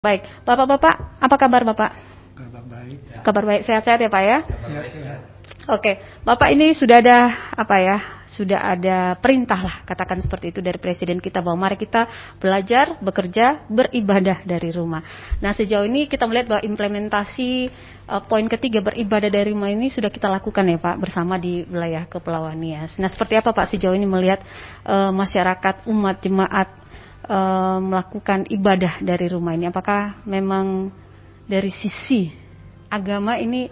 Baik, Bapak-bapak, apa kabar Bapak? Kabar baik. Ya. Kabar baik, sehat-sehat ya Pak ya? Sehat-sehat. Oke, Bapak ini sudah ada Sudah ada perintah lah, katakan seperti itu dari Presiden kita bahwa mari kita belajar, bekerja, beribadah dari rumah. Nah sejauh ini kita melihat bahwa implementasi poin ketiga beribadah dari rumah ini sudah kita lakukan ya Pak bersama di wilayah Kepulauan Nias. Nah seperti apa Pak sejauh ini melihat masyarakat umat jemaat melakukan ibadah dari rumah ini? Apakah memang dari sisi agama ini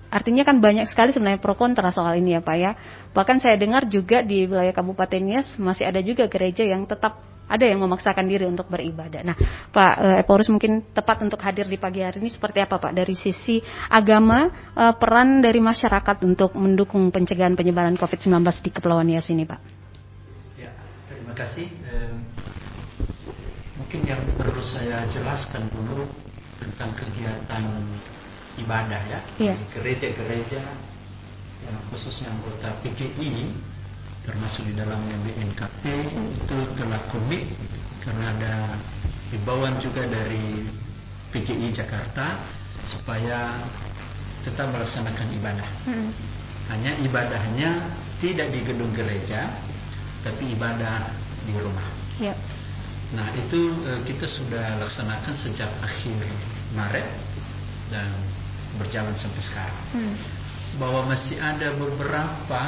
artinya kan banyak sekali sebenarnya pro kontra soal ini ya Pak ya. Bahkan saya dengar juga di wilayah Kabupaten Nias masih ada juga gereja yang tetap ada yang memaksakan diri untuk beribadah. Nah Pak Eporus mungkin tepat untuk hadir di pagi hari ini seperti apa Pak dari sisi agama, peran dari masyarakat untuk mendukung pencegahan penyebaran COVID-19 di Kepulauan Nias ini Pak? Ya, terima kasih. Mungkin yang perlu saya jelaskan dulu tentang kegiatan ibadah ya, Iya. Gereja-gereja yang khususnya anggota PGI termasuk di dalamnya BNKP itu telah komit karena ada himbauan juga dari PGI Jakarta supaya tetap melaksanakan ibadah. Hanya ibadahnya tidak di gedung gereja, tapi ibadah di rumah. Ya. Nah itu kita sudah laksanakan sejak akhir Maret dan berjalan sampai sekarang. Bahwa masih ada beberapa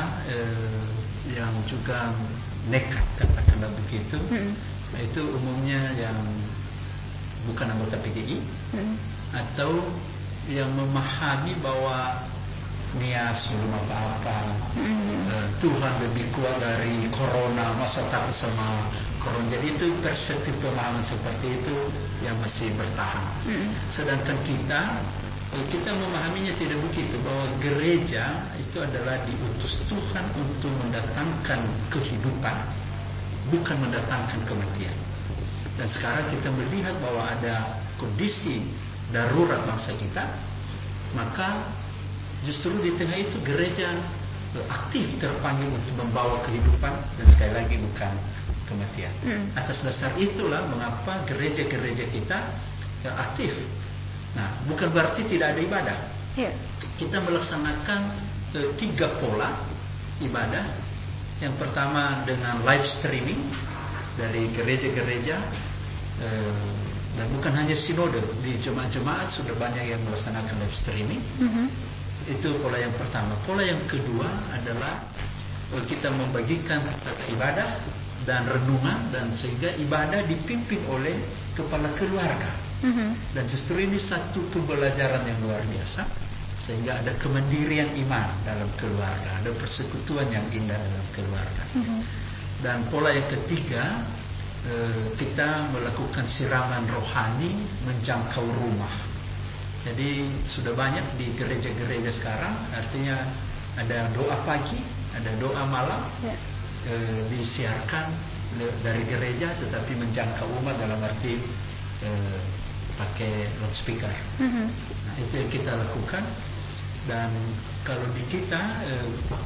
yang juga nekat katakanlah begitu. Itu umumnya yang bukan anggota PGI atau yang memahami bahwa Nias belum apa-apa, Tuhan lebih kuat dari corona, masa takut sama corona. Jadi itu perspektif pemahaman seperti itu yang masih bertahan. Sedangkan kita memahaminya tidak begitu, bahwa gereja itu adalah diutus Tuhan untuk mendatangkan kehidupan, bukan mendatangkan kematian. Dan sekarang kita melihat bahwa ada kondisi darurat bangsa kita, maka justru di tengah itu gereja aktif terpanggil untuk membawa kehidupan dan sekali lagi bukan kematian. Atas dasar itulah mengapa gereja-gereja kita aktif. Nah, bukan berarti tidak ada ibadah. Kita melaksanakan 3 pola ibadah. Yang pertama dengan live streaming dari gereja-gereja, dan bukan hanya sinode, di jemaat-jemaat sudah banyak yang melaksanakan live streaming. Itu pola yang pertama. Pola yang kedua adalah kita membagikan ibadah dan renungan, dan sehingga ibadah dipimpin oleh kepala keluarga. Dan justru ini satu pembelajaran yang luar biasa, sehingga ada kemandirian iman dalam keluarga, ada persekutuan yang indah dalam keluarga. Dan pola yang ketiga, kita melakukan siraman rohani menjangkau rumah. Jadi sudah banyak di gereja-gereja sekarang, artinya ada doa pagi, ada doa malam, disiarkan dari gereja tetapi menjangkau umat dalam arti pakai loudspeaker. Nah, itu yang kita lakukan. Dan kalau di kita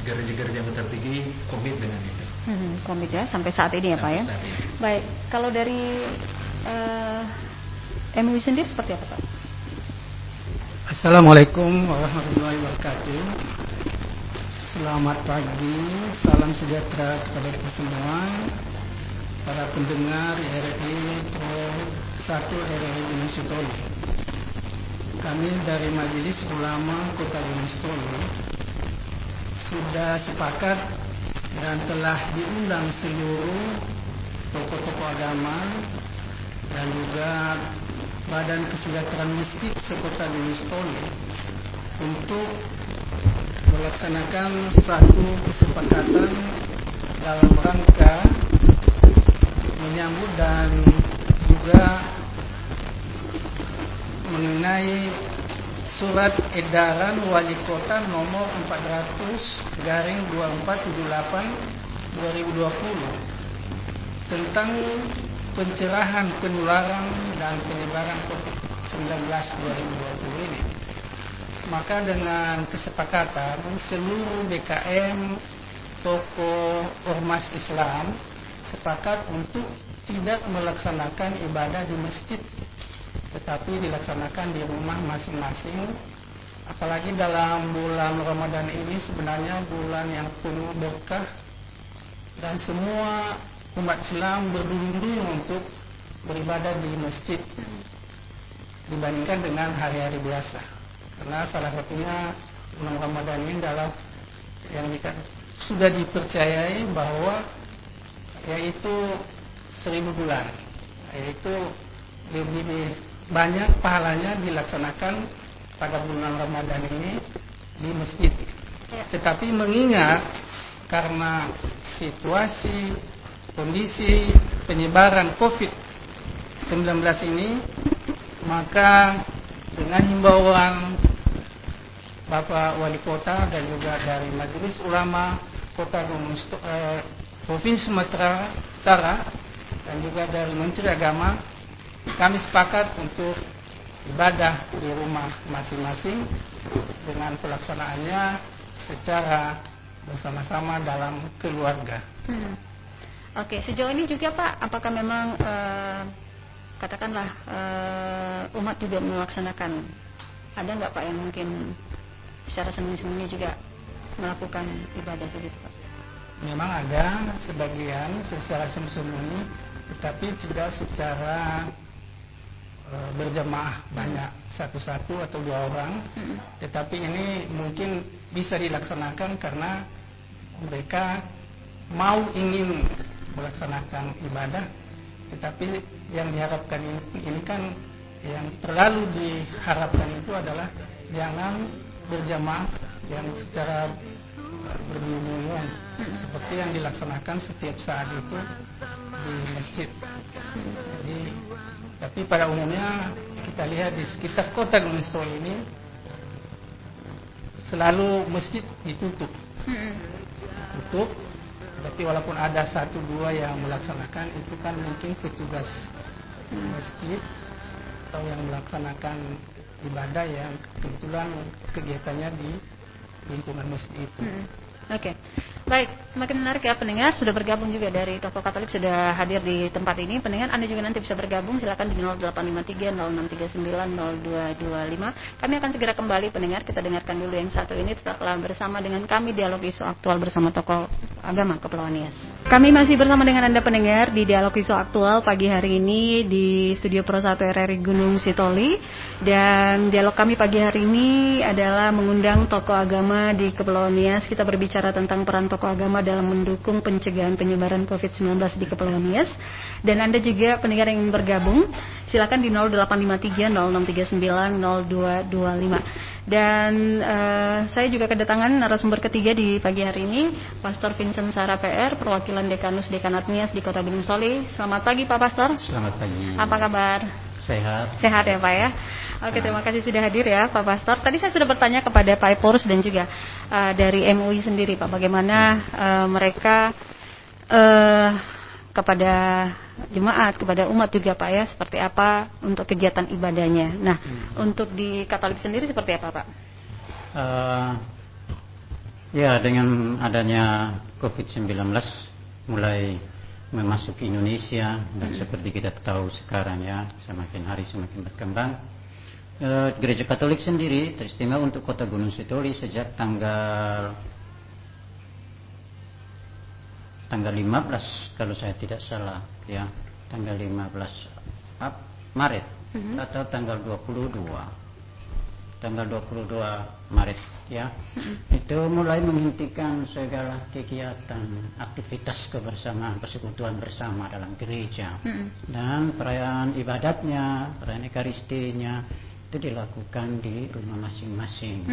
gereja-gereja yang PGI komit dengan itu. Komit ya sampai saat ini ya Pak ya. Baik, kalau dari MUI sendiri seperti apa Pak? Assalamualaikum warahmatullahi wabarakatuh. Selamat pagi, salam sejahtera kepada kita semua, para pendengar RRI Pro 1 RRI Gunung Sitoli. Kami dari Majelis Ulama Kota Gunung Sitoli sudah sepakat dan telah diundang seluruh tokoh-tokoh agama dan juga Badan Kesejahteraan Masjid sekota Gunung Sitoli untuk melaksanakan satu kesepakatan dalam rangka menyambut dan juga mengenai surat edaran Wali Kota nomor 400/2478/2020 tentang pencerahan penularan dan penyebaran COVID-19 2020 ini. Maka dengan kesepakatan seluruh BKM, tokoh ormas Islam sepakat untuk tidak melaksanakan ibadah di masjid, tetapi dilaksanakan di rumah masing-masing. Apalagi dalam bulan Ramadan ini sebenarnya bulan yang penuh berkah dan semua umat Islam berduyun-duyun untuk beribadah di masjid dibandingkan dengan hari-hari biasa. Karena salah satunya bulan Ramadan ini adalah yang sudah dipercayai bahwa yaitu 1000 bulan, yaitu lebih banyak pahalanya dilaksanakan pada bulan Ramadan ini di masjid. Tetapi mengingat karena situasi kondisi penyebaran COVID-19 ini, maka dengan himbauan Bapak Wali Kota dan juga dari Majelis Ulama Kota Gunung Provinsi Sumatera Utara dan juga dari Menteri Agama, kami sepakat untuk ibadah di rumah masing-masing dengan pelaksanaannya secara bersama-sama dalam keluarga. Oke, sejauh ini juga Pak, apakah memang katakanlah umat juga melaksanakan, ada nggak Pak yang mungkin secara sembunyi-sembunyi juga melakukan ibadah begitu Pak? Memang ada sebagian secara sembunyi, tetapi tidak secara berjamaah banyak, satu-satu atau 2 orang. Tetapi ini mungkin bisa dilaksanakan karena mereka ingin melaksanakan ibadah. Tetapi yang diharapkan ini kan, yang terlalu diharapkan itu adalah jangan berjamaah yang secara berduyun-duyun seperti yang dilaksanakan setiap saat itu di masjid. Jadi, tapi pada umumnya kita lihat di sekitar kota Gunung Sitoli ini selalu masjid ditutup. Tapi walaupun ada 1-2 yang melaksanakan, itu kan mungkin petugas masjid atau yang melaksanakan ibadah yang kebetulan kegiatannya di lingkungan masjid itu. Oke, baik. Semakin menarik ya pendengar, sudah bergabung juga dari tokoh Katolik, sudah hadir di tempat ini. Pendengar, Anda juga nanti bisa bergabung, silakan di 0853 0639 0225. Kami akan segera kembali pendengar, kita dengarkan dulu yang satu ini. Tetaplah bersama dengan kami, Dialog Isu Aktual bersama tokoh agama Kepulauan Nias. Kami masih bersama dengan Anda pendengar di Dialog Isu Aktual pagi hari ini di Studio Pro 1 RRI Gunung Sitoli. Dan dialog kami pagi hari ini adalah mengundang tokoh agama di Kepulauan Nias. Kita berbicara tentang peran tokoh agama dalam mendukung pencegahan penyebaran COVID-19 di Kepulauan Nias. Dan Anda juga pendengar yang ingin bergabung, silakan di 0853 0639 0225. Dan saya juga kedatangan narasumber ketiga di pagi hari ini, Pastor Vincent Sara PR, perwakilan Dekanus Dekanat Nias di Kota Gunung Sitoli. Selamat pagi Pak Pastor. Selamat pagi. Apa kabar? Sehat. Sehat ya Pak ya. Oke, terima kasih sudah hadir ya Pak Pastor. Tadi saya sudah bertanya kepada Pak Epurus dan juga dari MUI sendiri Pak, bagaimana mereka kepada jemaat, kepada umat juga Pak ya, seperti apa untuk kegiatan ibadahnya. Nah, untuk di Katolik sendiri seperti apa Pak? Ya, dengan adanya COVID-19 mulai memasuki Indonesia dan seperti kita tahu sekarang ya, semakin hari semakin berkembang. Gereja Katolik sendiri teristimewa untuk Kota Gunung Sitoli sejak tanggal 15 kalau saya tidak salah ya, tanggal 15 Maret atau tanggal 22 Maret ya, itu mulai menghentikan segala kegiatan aktivitas kebersamaan, persekutuan bersama dalam gereja, dan perayaan ibadatnya, perayaan ekaristinya itu dilakukan di rumah masing-masing.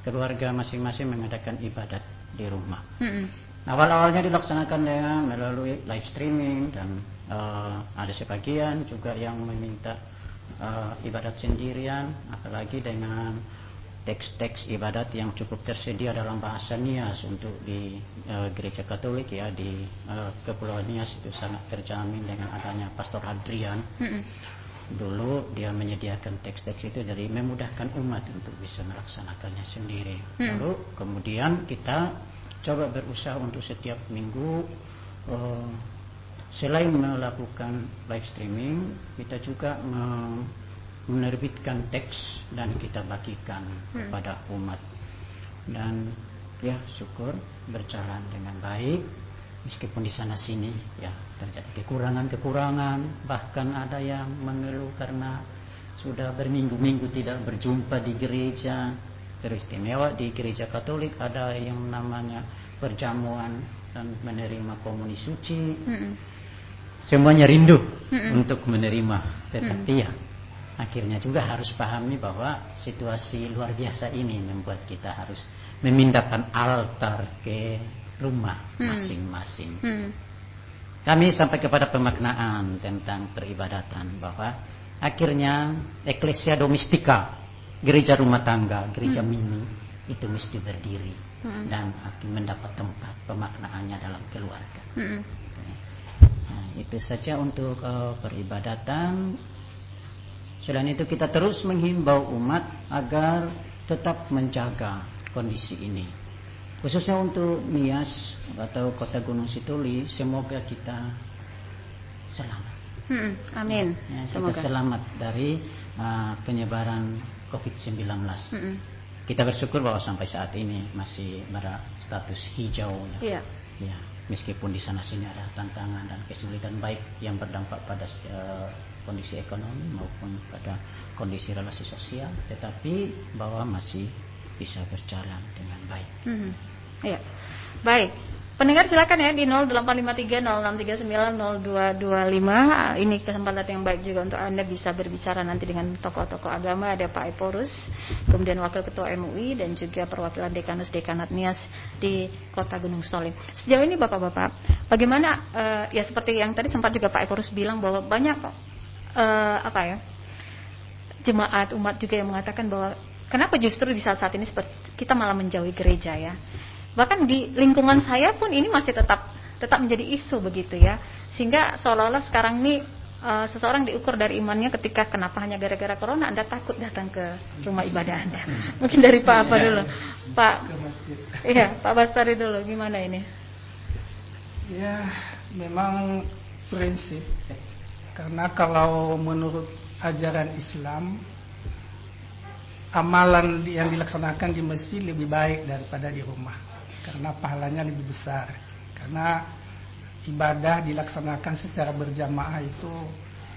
Keluarga masing-masing mengadakan ibadat di rumah. Awal-awalnya dilaksanakan dengan melalui live streaming dan ada sebagian juga yang meminta ibadat sendirian, apalagi dengan teks-teks ibadat yang cukup tersedia dalam bahasa Nias untuk di gereja Katolik ya, di Kepulauan Nias itu sangat terjamin dengan adanya Pastor Adrian. Dulu dia menyediakan teks-teks itu, jadi memudahkan umat untuk bisa melaksanakannya sendiri. Lalu kemudian kita coba berusaha untuk setiap minggu selain melakukan live streaming, kita juga menerbitkan teks dan kita bagikan kepada umat. Dan ya syukur berjalan dengan baik, meskipun di sana sini ya terjadi kekurangan, bahkan ada yang mengeluh karena sudah berminggu-minggu tidak berjumpa di gereja. Teristimewa di gereja Katolik ada yang namanya perjamuan dan menerima komuni suci. Semuanya rindu untuk menerima, tetapi ya akhirnya juga harus pahami bahwa situasi luar biasa ini membuat kita harus memindahkan altar ke rumah masing-masing. Kami sampai kepada pemaknaan tentang peribadatan bahwa akhirnya eklesia domestika, gereja rumah tangga, gereja mini itu mesti berdiri dan mendapat tempat pemaknaannya dalam keluarga. Nah, itu saja untuk peribadatan. Selain itu kita terus menghimbau umat agar tetap menjaga kondisi ini. Khususnya untuk Nias atau Kota Gunung Situli, semoga kita selamat. Amin. Ya, kita Semoga selamat dari penyebaran COVID-19. Kita bersyukur bahwa sampai saat ini masih berstatus hijau. Ya. Ya, meskipun di sana sini ada tantangan dan kesulitan baik yang berdampak pada kondisi ekonomi maupun pada kondisi relasi sosial, tetapi bahwa masih bisa berjalan dengan baik. Iya. Baik. Pendengar silakan ya di 085306390225. Ini kesempatan yang baik juga untuk Anda bisa berbicara nanti dengan tokoh-tokoh agama. Ada Pak Eporus, kemudian Wakil Ketua MUI dan juga perwakilan Dekanus Dekanat Nias di Kota Gunung Solim. Sejauh ini Bapak-bapak, bagaimana ya seperti yang tadi sempat juga Pak Eporus bilang bahwa banyak jemaat umat juga yang mengatakan bahwa kenapa justru di saat-saat ini kita malah menjauhi gereja ya. Bahkan di lingkungan saya pun ini masih tetap menjadi isu begitu ya. Sehingga seolah-olah sekarang ini seseorang diukur dari imannya ketika kenapa hanya gara-gara corona Anda takut datang ke rumah ibadah Anda. Mungkin dari Pak apa dulu? Pak. Iya, Pak Bastari dulu gimana ini? Ya, memang prinsip. Karena kalau menurut ajaran Islam, amalan yang dilaksanakan di masjid lebih baik daripada di rumah, karena pahalanya lebih besar. Karena ibadah dilaksanakan secara berjamaah itu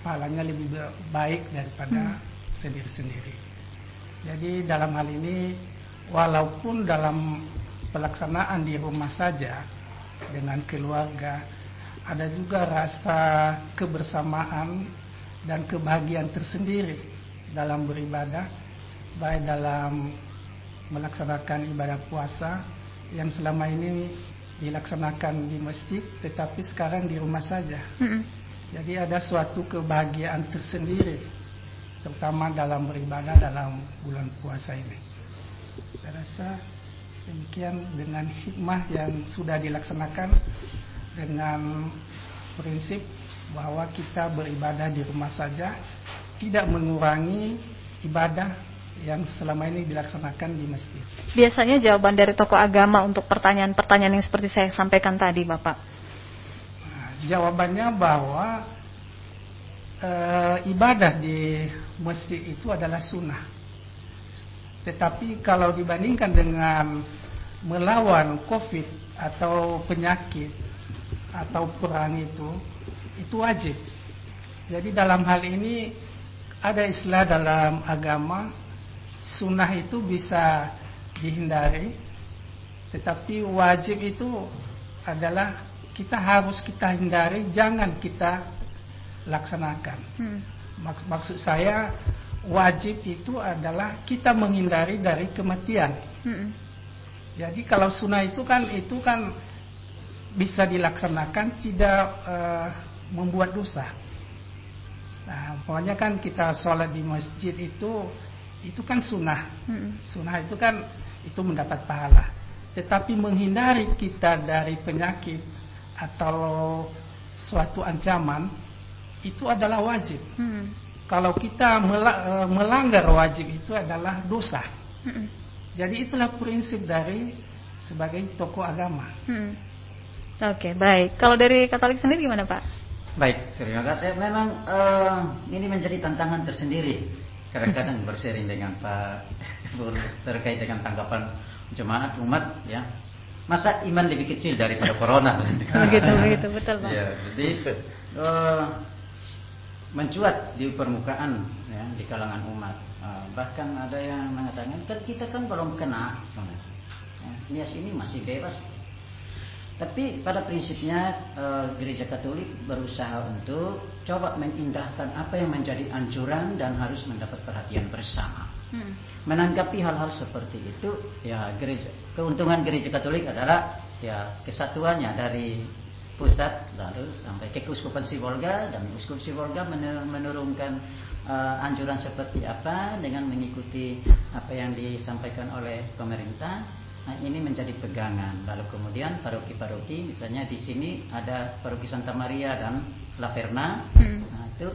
pahalanya lebih baik daripada sendiri-sendiri. Jadi dalam hal ini, walaupun dalam pelaksanaan di rumah saja dengan keluarga, ada juga rasa kebersamaan dan kebahagiaan tersendiri dalam beribadah, baik dalam melaksanakan ibadah puasa yang selama ini dilaksanakan di masjid, tetapi sekarang di rumah saja. Jadi ada suatu kebahagiaan tersendiri, terutama dalam beribadah dalam bulan puasa ini. Saya rasa demikian dengan hikmah yang sudah dilaksanakan, dengan prinsip bahwa kita beribadah di rumah saja, tidak mengurangi ibadah yang selama ini dilaksanakan di masjid. Biasanya jawaban dari tokoh agama untuk pertanyaan-pertanyaan yang seperti saya sampaikan tadi, Bapak. Nah, jawabannya bahwa ibadah di masjid itu adalah sunnah. Tetapi kalau dibandingkan dengan melawan COVID atau penyakit atau perang itu wajib. Jadi dalam hal ini ada istilah dalam agama, sunnah itu bisa dihindari, tetapi wajib itu adalah harus kita hindari, jangan kita laksanakan. Maksud saya, wajib itu adalah kita menghindari dari kematian. Jadi kalau sunnah itu kan bisa dilaksanakan, tidak membuat dosa. Nah, pokoknya kan kita sholat di masjid itu kan sunnah. Sunnah itu kan itu mendapat pahala. Tetapi menghindari kita dari penyakit atau suatu ancaman itu adalah wajib. Kalau kita melanggar wajib itu adalah dosa. Jadi itulah prinsip dari sebagai tokoh agama. Oke, baik. Kalau dari Katolik sendiri gimana, Pak? Baik, terima kasih. Memang ini menjadi tantangan tersendiri. Kadang-kadang bersharing dengan Pak Burus terkait dengan tanggapan jemaat umat, ya. Masa iman lebih kecil daripada corona? Begitu, betul Pak. Ya, jadi mencuat di permukaan, ya, di kalangan umat. Bahkan ada yang mengatakan, kita kan belum kena. Nias ini masih bebas. Tapi pada prinsipnya Gereja Katolik berusaha untuk coba mengindahkan apa yang menjadi anjuran dan harus mendapat perhatian bersama. Menanggapi hal-hal seperti itu, ya keuntungan Gereja Katolik adalah ya kesatuannya dari pusat lalu sampai ke Keuskupan Sibolga, dan Uskup Sibolga menurunkan anjuran seperti apa dengan mengikuti apa yang disampaikan oleh pemerintah. Nah, ini menjadi pegangan. Lalu kemudian paroki-paroki, misalnya di sini ada paroki Santa Maria dan La Verna, nah, itu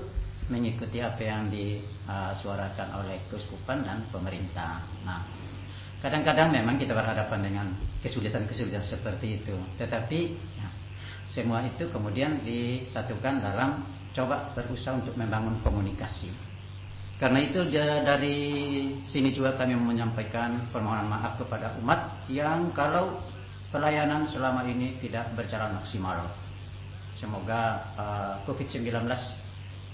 mengikuti apa yang disuarakan oleh keuskupan dan pemerintah. Nah, kadang-kadang memang kita berhadapan dengan kesulitan-kesulitan seperti itu, tetapi ya, semua itu kemudian disatukan dalam coba berusaha untuk membangun komunikasi. Karena itu dari sini juga kami menyampaikan permohonan maaf kepada umat yang kalau pelayanan selama ini tidak berjalan maksimal. Semoga COVID-19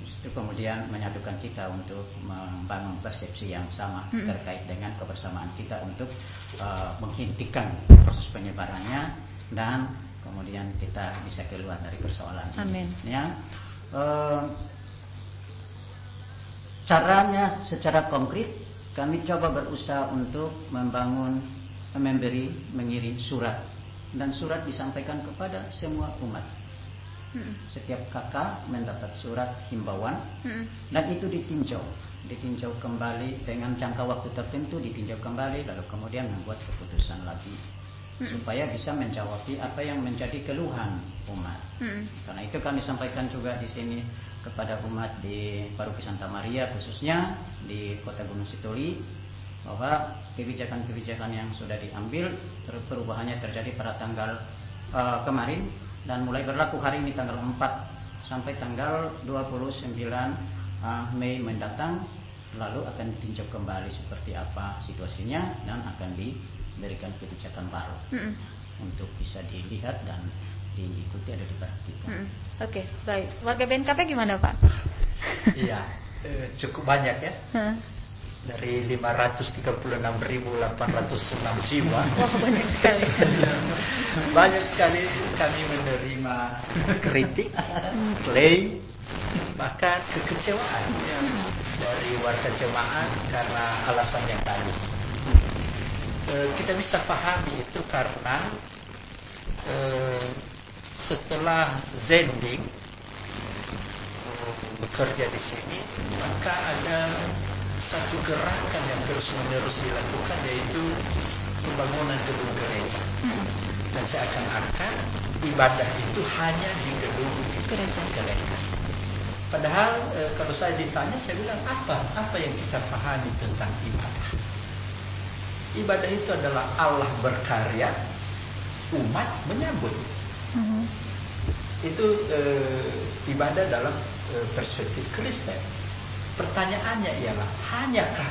itu kemudian menyatukan kita untuk membangun persepsi yang sama terkait dengan kebersamaan kita untuk menghentikan proses penyebarannya dan kemudian kita bisa keluar dari persoalan ini. Amin. Ya. Caranya secara konkret kami coba berusaha untuk mengirim surat, dan surat disampaikan kepada semua umat. Setiap kakak mendapat surat himbauan, dan itu ditinjau kembali dengan jangka waktu tertentu, ditinjau kembali lalu kemudian membuat keputusan lagi supaya bisa menjawab apa yang menjadi keluhan umat. Karena itu kami sampaikan juga di sini kepada umat di Paroki Santa Maria, khususnya di Kota Gunung Sitoli, bahwa kebijakan-kebijakan yang sudah diambil perubahannya terjadi pada tanggal kemarin dan mulai berlaku hari ini tanggal 4 sampai tanggal 29 Mei mendatang. Lalu akan ditinjau kembali seperti apa situasinya dan akan diberikan kebijakan baru untuk bisa dilihat dan diikuti atau diperhatikan. Oke, baik. Warga BNKP gimana Pak? Iya, cukup banyak ya. Dari 536.806 jiwa. Wah, banyak sekali. Banyak sekali kami menerima kritik, klaim, bahkan kekecewaan dari warga jemaat karena alasan yang tadi. Kita bisa pahami itu karena setelah Zending bekerja di sini, maka ada satu gerakan yang terus-menerus dilakukan, yaitu pembangunan gedung gereja. Dan seakan-akan ibadah itu hanya di gedung gereja. Padahal kalau saya ditanya, saya bilang apa yang kita pahami tentang ibadah? Ibadah itu adalah Allah berkarya, umat menyambut. Itu ibadah dalam perspektif Kristen. Pertanyaannya ialah, hanyakah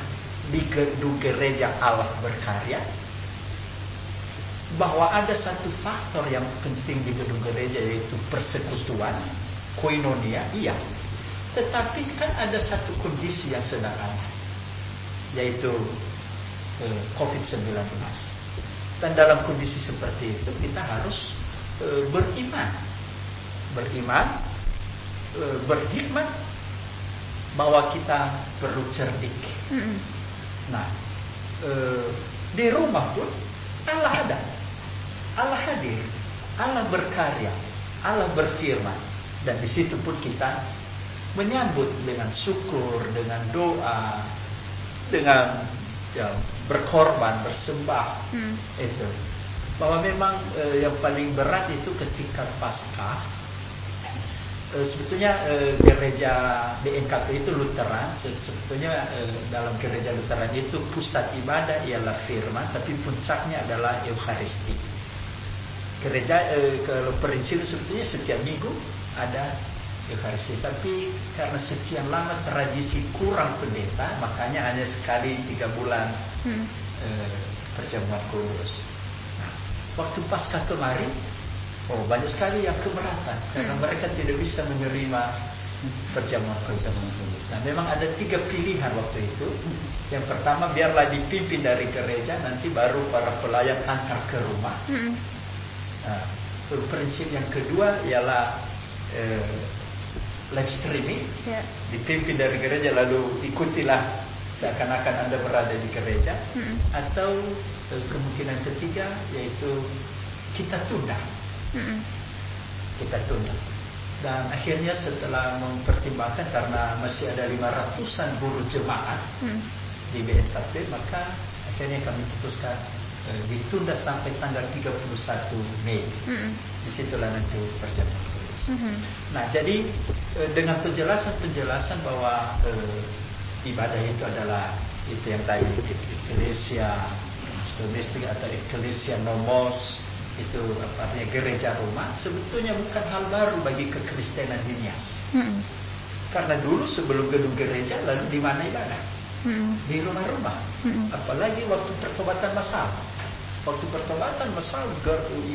di gedung gereja Allah berkarya? Bahwa ada satu faktor yang penting di gedung gereja, yaitu persekutuan, koinonia, iya. Tetapi kan ada satu kondisi yang sedang ada, yaitu COVID-19. Dan dalam kondisi seperti itu kita harus beriman, berhikmat, bahwa kita perlu cerdik. Nah, di rumah pun Allah ada, Allah hadir, Allah berkarya, Allah berfirman, dan di situ pun kita menyambut dengan syukur, dengan doa, dengan berkorban, bersembah. Itu bahwa memang yang paling berat itu ketika Paskah. Sebetulnya gereja BNKP itu Lutheran. Sebetulnya dalam gereja Lutheran itu pusat ibadah ialah firman, tapi puncaknya adalah Eucharistik. Gereja kalau prinsip sebetulnya setiap minggu ada Eucharistia. Tapi karena sekian lama tradisi kurang pendeta, makanya hanya sekali 3 bulan perjamuan kudus. Nah, waktu Paskah kemarin, banyak sekali yang keberatan karena mereka tidak bisa menerima perjamuan kudus. Nah, memang ada 3 pilihan waktu itu. Yang pertama, biarlah dipimpin dari gereja, nanti baru para pelayan antar ke rumah. Nah, prinsip yang kedua ialah live streaming, dipimpin dari gereja lalu ikutilah seakan-akan Anda berada di gereja. Atau kemungkinan ketiga yaitu kita tunda. Kita tunda. Dan akhirnya setelah mempertimbangkan karena masih ada 500-an buruh jemaat di BNKP, maka akhirnya kami putuskan ditunda sampai tanggal 31 Mei. Disitulah nanti perjamuan kudus. Nah, jadi dengan penjelasan bahwa ibadah itu adalah itu yang tadi eklesia domestik atau eklesia nomos, itu artinya gereja rumah, sebetulnya bukan hal baru bagi kekristenan Nias. Karena dulu sebelum gedung gereja lalu di mana ibadah? Di rumah-rumah. Apalagi waktu pertobatan massal. Waktu pertobatan massal,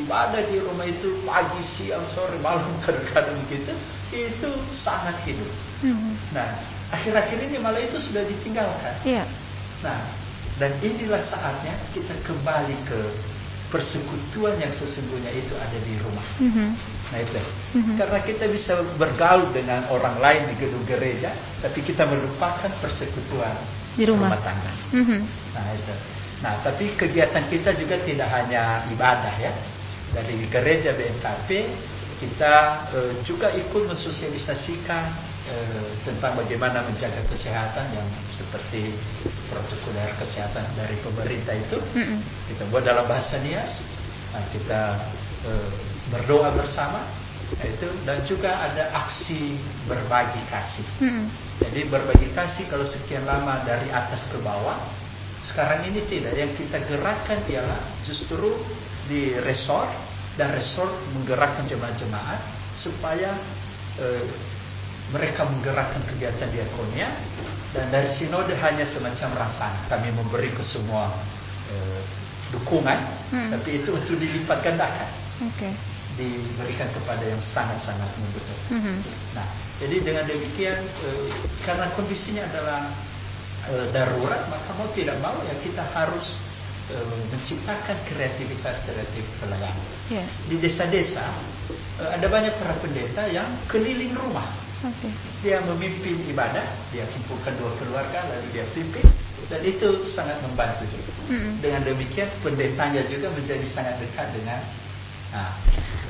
ibadah di rumah itu pagi, siang, sore, malam, kadang-kadang gitu, itu sangat hidup. Nah, akhir-akhir ini malah itu sudah ditinggalkan. Nah, dan inilah saatnya kita kembali ke persekutuan yang sesungguhnya itu ada di rumah. Nah, itu. Karena kita bisa bergaul dengan orang lain di gedung gereja, tapi kita melupakan persekutuan di rumah tangga. Nah, itu. Nah, tapi kegiatan kita juga tidak hanya ibadah ya. Dari gereja BNKP kita juga ikut mensosialisasikan tentang bagaimana menjaga kesehatan yang seperti protokol kesehatan dari pemerintah itu. Kita buat dalam bahasa Nias. Nah, kita berdoa bersama itu, dan juga ada aksi berbagi kasih. Jadi berbagi kasih kalau sekian lama dari atas ke bawah, sekarang ini tidak. Yang kita gerakkan ialah justru di resort, dan resort menggerakkan jemaat-jemaat supaya mereka menggerakkan kegiatan diakonia, dan dari sinode hanya semacam rasanya kami memberi ke semua dukungan, tapi itu untuk dilipat gandakan, diberikan kepada yang sangat-sangat membutuhkan. Nah, jadi dengan demikian karena kondisinya adalah darurat, maka mau tidak mau ya kita harus menciptakan kreativitas pelayanan. Di desa-desa ada banyak para pendeta yang keliling rumah. Dia memimpin ibadah, dia kumpulkan 2 keluarga lalu dia pimpin, dan itu sangat membantu juga. Dengan demikian pendetanya juga menjadi sangat dekat dengan.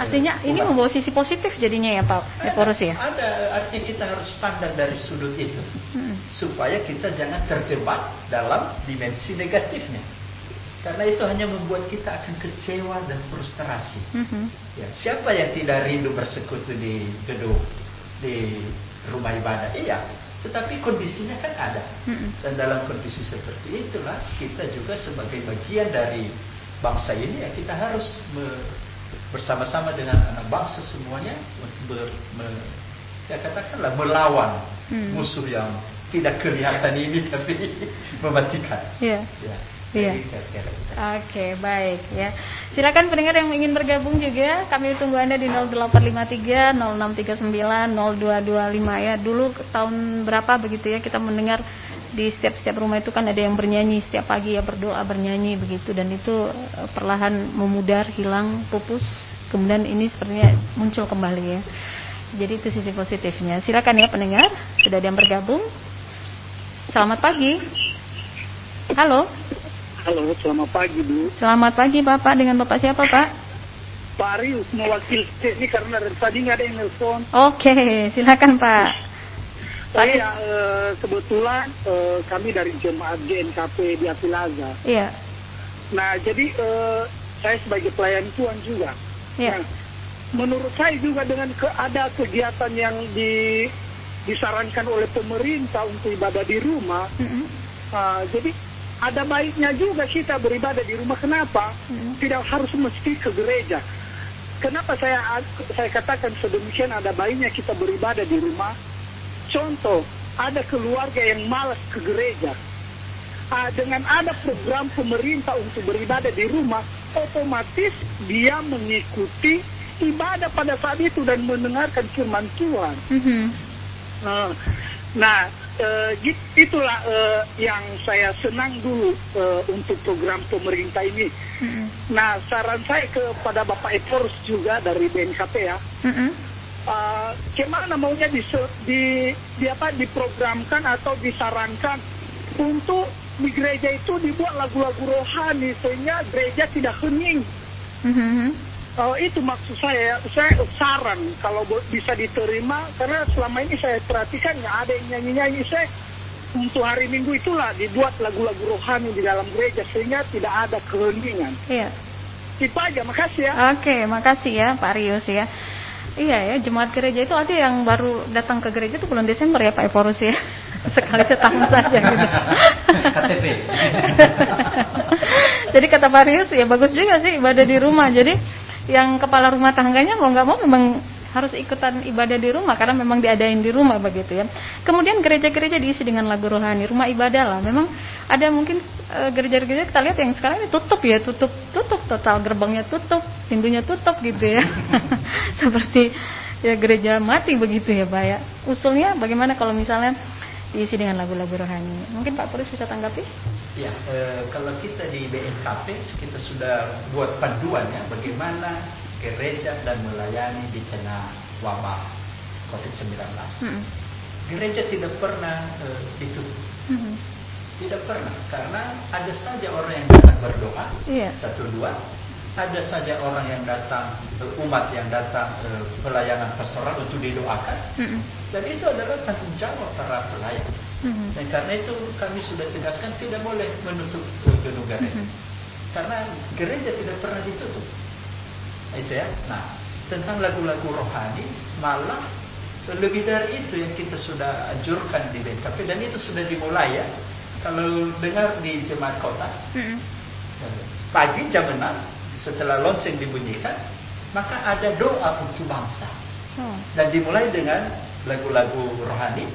Artinya ini membawa sisi positif jadinya ya Pak Eporus ya? Ada, artinya kita harus pandang dari sudut itu supaya kita jangan terjebak dalam dimensi negatifnya, karena itu hanya membuat kita akan kecewa dan frustrasi. Ya, siapa yang tidak rindu bersekutu di gedung, di rumah ibadah? Iya, tetapi kondisinya kan ada. Dan dalam kondisi seperti itulah kita juga sebagai bagian dari bangsa ini ya kita harus bersama-sama dengan anak bangsa semuanya untuk ya katakanlah melawan musuh yang tidak kelihatan ini tapi mematikan. Oke, baik ya. Silakan pendengar yang ingin bergabung juga, kami tunggu Anda di 0853 0639 0225 ya. Dulu tahun berapa begitu ya kita mendengar di setiap rumah itu kan ada yang bernyanyi setiap pagi ya, berdoa bernyanyi begitu, dan itu perlahan memudar, hilang, pupus. Kemudian ini sepertinya muncul kembali ya. Jadi itu sisi positifnya. Silakan ya pendengar, sudah ada yang bergabung. Selamat pagi. Halo. Halo, selamat pagi Bu. Selamat pagi Bapak, dengan Bapak siapa Pak? Pak Arius, mewakili ini karena dari tadi nggak ada yang nelfon. Oke, silakan Pak. Saya kebetulan kami dari jemaat GNKP di Apilaza. Iya. Nah, jadi saya sebagai pelayan Tuhan juga. Iya. Nah, menurut saya juga dengan ada kegiatan yang disarankan oleh pemerintah untuk ibadah di rumah. Jadi ada baiknya juga kita beribadah di rumah. Kenapa? Tidak harus mesti ke gereja. kenapa saya katakan sedemikian ada baiknya kita beribadah di rumah. Contoh, ada keluarga yang malas ke gereja. Dengan ada program pemerintah untuk beribadah di rumah, otomatis dia mengikuti ibadah pada saat itu dan mendengarkan firman Tuhan. Itulah yang saya senang dulu untuk program pemerintah ini. Nah, saran saya kepada Bapak Eforus juga dari BNKP ya, gimana maunya diprogramkan atau disarankan untuk di gereja itu dibuat lagu-lagu rohani sehingga gereja tidak hening. Itu maksud saya saran kalau bisa diterima, karena selama ini saya perhatikan nggak ada yang nyanyi-nyanyi. Saya untuk hari Minggu itulah dibuat lagu-lagu rohani di dalam gereja sehingga tidak ada keheningan. Iya. Itu aja, makasih ya. Oke, makasih ya Pak Rius ya. Iya ya, jemaat gereja itu ada yang baru datang ke gereja itu bulan Desember ya Pak Eforus ya. Sekali setahun saja gitu. KTP. Jadi kata Pak Rius ya bagus juga sih ibadah di rumah. Jadi yang kepala rumah tangganya mau nggak mau memang harus ikutan ibadah di rumah karena memang diadain di rumah begitu ya. Kemudian gereja-gereja diisi dengan lagu rohani, rumah ibadah lah. Memang ada mungkin gereja-gereja kita lihat yang sekarang ini tutup total, gerbangnya tutup, pintunya tutup gitu ya. Seperti ya gereja mati begitu ya Pak ya. Usulnya bagaimana kalau misalnya diisi dengan lagu-lagu rohani? Mungkin Pak Purus bisa tanggapi? Ya, kalau kita di BNKP kita sudah buat panduan ya bagaimana gereja dan melayani di tengah wabah COVID-19. Gereja tidak pernah ditutup. Tidak pernah, karena ada saja orang yang datang berdoa, satu dua. Ada saja orang yang datang, umat yang datang pelayanan pastoral untuk didoakan. Dan itu adalah tanggung jawab para pelayan. Dan karena itu kami sudah tegaskan tidak boleh menutup gedung gereja. Karena gereja tidak pernah ditutup. Itu ya. Nah, tentang lagu-lagu rohani, malah lebih dari itu yang kita sudah anjurkan di BNKP, dan itu sudah dimulai ya. Kalau dengar di jemaat kota, pagi jam 6 setelah lonceng dibunyikan, maka ada doa untuk bangsa. Dan dimulai dengan lagu-lagu rohani,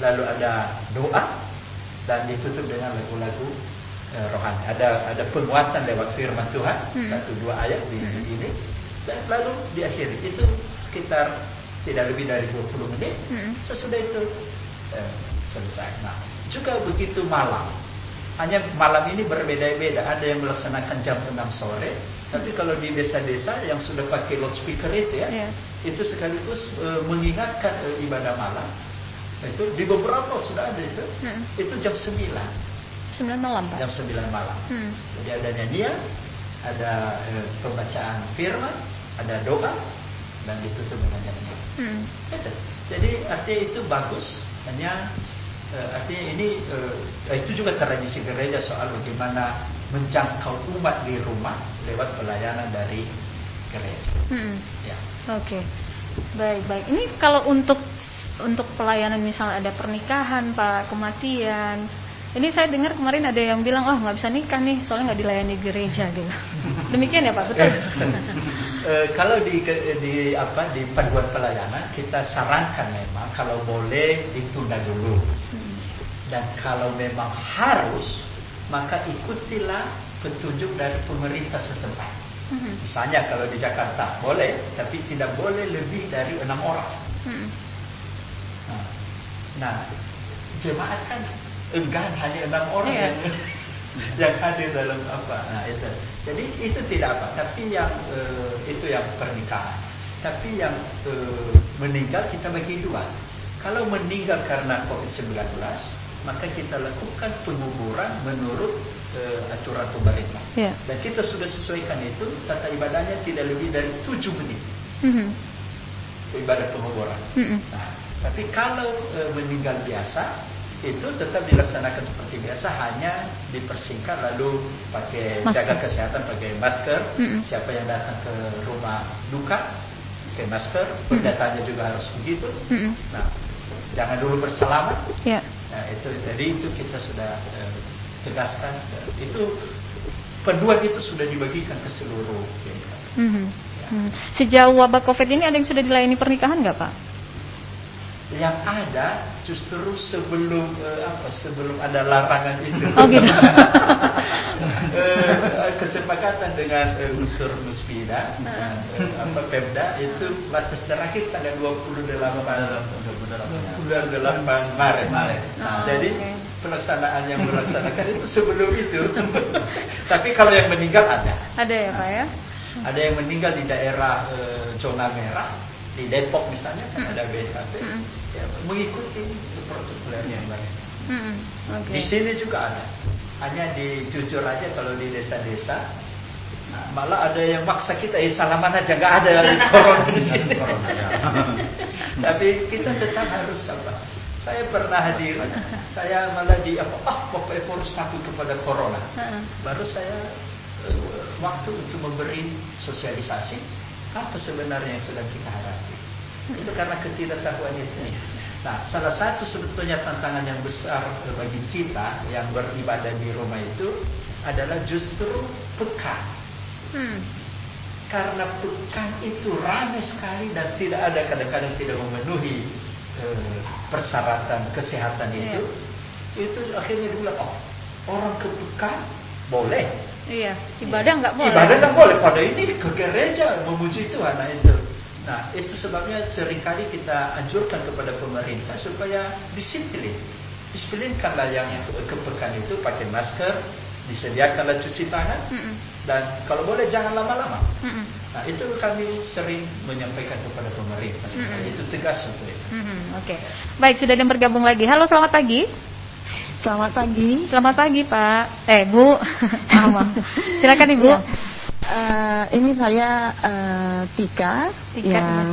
lalu ada doa, dan ditutup dengan lagu-lagu rohani. Ada penguatan lewat firman Tuhan, 1-2 ayat di ini, dan lalu diakhiri. Itu sekitar tidak lebih dari 20 menit. Sesudah itu selesai. Nah, juga begitu malam. Hanya malam ini berbeda-beda. Ada yang melaksanakan jam 6 sore, tapi kalau di desa-desa yang sudah pakai loudspeaker itu ya, itu sekaligus mengingatkan ibadah malam. Itu di beberapa sudah ada itu. Itu jam 9 malam Pak. Jam 9 malam. Jadi ada nyanyian, ada pembacaan firman, ada doa, dan ditutup dengan nyanyian. Jadi artinya itu bagus. Hanya artinya ini itu juga tradisi gereja soal bagaimana menjangkau umat di rumah lewat pelayanan dari gereja. Ya. Oke. Baik. Ini kalau untuk pelayanan misalnya ada pernikahan Pak, kematian. Ini saya dengar kemarin ada yang bilang, oh nggak bisa nikah nih, soalnya nggak dilayani gereja gitu. Demikian ya Pak, betul? Kalau di panduan pelayanan kita sarankan memang kalau boleh ditunda dulu. Dan kalau memang harus, maka ikutilah petunjuk dari pemerintah setempat. Misalnya kalau di Jakarta boleh, tapi tidak boleh lebih dari 6 orang. Nah, jemaat kan enggan hanya 6 orang yang hadir dalam apa. Nah, itu. Jadi itu tidak apa. Tapi yang itu yang pernikahan. Tapi yang meninggal kita bagi dua. Kalau meninggal karena COVID-19, maka kita lakukan penguburan menurut aturan pemerintah. Dan kita sudah sesuaikan itu, tata ibadahnya tidak lebih dari 7 menit. Ibadah penguburan. Nah, tapi kalau meninggal biasa, itu tetap dilaksanakan seperti biasa, hanya dipersingkat, lalu pakai jaga kesehatan, pakai masker. Siapa yang datang ke rumah duka pakai masker, pendatangnya juga harus begitu. Nah, jangan dulu bersalaman. Nah, itu jadi itu kita sudah tegaskan. Itu panduan itu sudah dibagikan ke seluruh. Sejauh wabah COVID ini ada yang sudah dilayani pernikahan nggak Pak? Yang ada justru sebelum sebelum ada larangan itu. Oh gitu. Kesepakatan dengan unsur Muspida, Pemda itu batas terakhir tanggal 28 Maret. Jadi pelaksanaan yang melaksanakan itu sebelum itu. Tapi kalau yang meninggal ada. Ada ya Pak ya? Ada yang meninggal di daerah zona merah. Di Depok misalnya kan ada BKP ya, mengikuti protokol yang baik. Di sini juga ada, hanya jujur aja kalau di desa-desa, malah ada yang maksa kita salaman aja, nggak ada corona di sini. Tapi kita tetap harus apa? Saya pernah hadir, saya malah pokoknya harus takut kepada corona. Baru saya waktu untuk memberi sosialisasi apa sebenarnya yang sedang kita hadapi. Itu karena ketidaktahuan itu. Nah, salah satu sebetulnya tantangan yang besar bagi kita yang beribadah di rumah itu adalah justru pekan. Karena pekan itu ramai sekali dan tidak ada, kadang-kadang tidak memenuhi persyaratan kesehatan itu. Itu akhirnya dibilang, orang ke pekan boleh. Iya, ibadah nggak boleh. Ibadah nggak boleh. Pada ini ke gereja memuji Tuhan. Nah itu. Nah itu sebabnya seringkali kita anjurkan kepada pemerintah supaya disiplinkanlah yang ke pekan itu pakai masker, disediakanlah cuci tangan, dan kalau boleh jangan lama-lama. Nah itu kami sering menyampaikan kepada pemerintah supaya itu tegas untuk itu. Oke. Baik, sudah ada yang bergabung lagi. Halo, selamat pagi. Selamat pagi. Selamat pagi Pak. Bu. Silakan Ibu. Ya. Ini saya Tika yang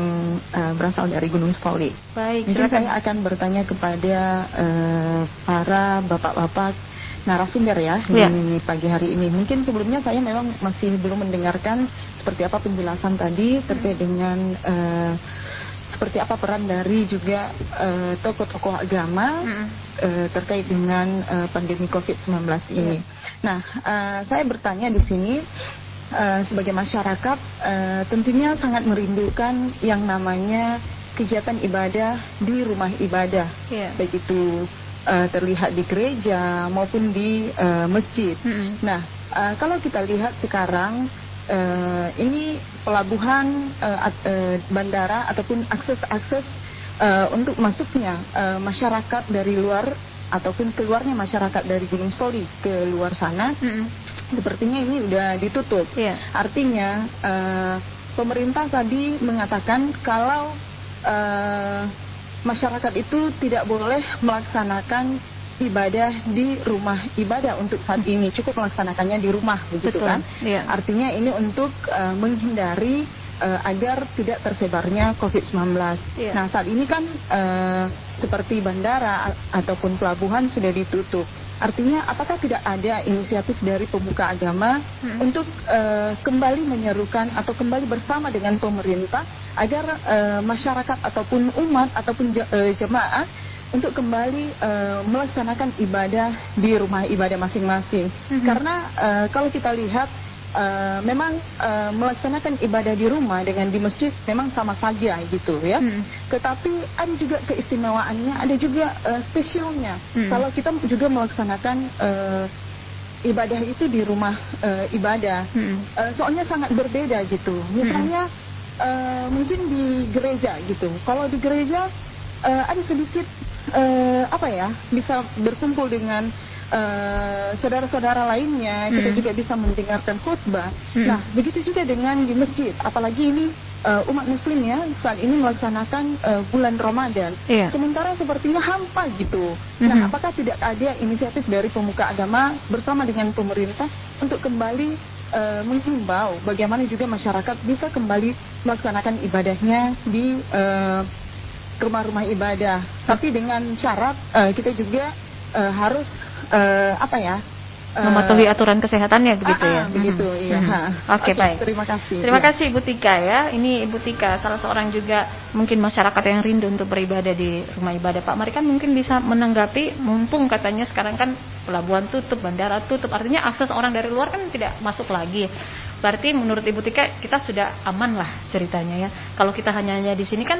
berasal dari Gunung Stoli. Baik. Mungkin saya akan bertanya kepada para bapak-bapak narasumber ya di pagi hari ini. Mungkin sebelumnya saya memang masih belum mendengarkan seperti apa penjelasan tadi terkait dengan seperti apa peran dari juga tokoh-tokoh agama terkait dengan pandemi COVID-19 ini. Nah, saya bertanya di sini sebagai masyarakat tentunya sangat merindukan yang namanya kegiatan ibadah di rumah ibadah, baik itu terlihat di gereja maupun di masjid. Nah, kalau kita lihat sekarang ini pelabuhan bandara ataupun akses untuk masuknya masyarakat dari luar ataupun keluarnya masyarakat dari Gunung Stoli ke luar sana sepertinya ini udah ditutup. Artinya pemerintah tadi mengatakan kalau masyarakat itu tidak boleh melaksanakan ibadah di rumah ibadah untuk saat ini, cukup melaksanakannya di rumah, begitu kan? Artinya ini untuk menghindari agar tidak tersebarnya COVID-19. Nah, saat ini kan seperti bandara ataupun pelabuhan sudah ditutup. Artinya apakah tidak ada inisiatif dari pemuka agama untuk kembali menyerukan atau kembali bersama dengan pemerintah agar masyarakat ataupun umat ataupun jemaah untuk kembali melaksanakan ibadah di rumah ibadah masing-masing. Karena kalau kita lihat memang melaksanakan ibadah di rumah dengan di masjid memang sama saja gitu ya. Tetapi ada juga keistimewaannya, ada juga spesialnya. Kalau kita juga melaksanakan ibadah itu di rumah ibadah, soalnya sangat berbeda gitu. Misalnya mungkin di gereja gitu. Kalau di gereja ada sedikit bisa berkumpul dengan saudara-saudara lainnya, kita juga bisa mendengarkan khutbah. Nah, begitu juga dengan di masjid, apalagi ini umat muslim ya saat ini melaksanakan bulan Ramadan. Sementara sepertinya hampa gitu. Nah, apakah tidak ada inisiatif dari pemuka agama bersama dengan pemerintah untuk kembali menghimbau bagaimana juga masyarakat bisa kembali melaksanakan ibadahnya di rumah-rumah ibadah, tapi dengan syarat kita juga harus mematuhi aturan kesehatannya begitu ya. Begitu, iya. Oke, baik. Terima kasih. Terima kasih Ibu Tika ya. Ini Ibu Tika, salah seorang juga mungkin masyarakat yang rindu untuk beribadah di rumah ibadah. Pak Mari kan mungkin bisa menanggapi, mumpung katanya sekarang kan pelabuhan tutup, bandara tutup, artinya akses orang dari luar kan tidak masuk lagi. Berarti menurut Ibu Tika kita sudah aman lah ceritanya ya. Kalau kita hanya di sini kan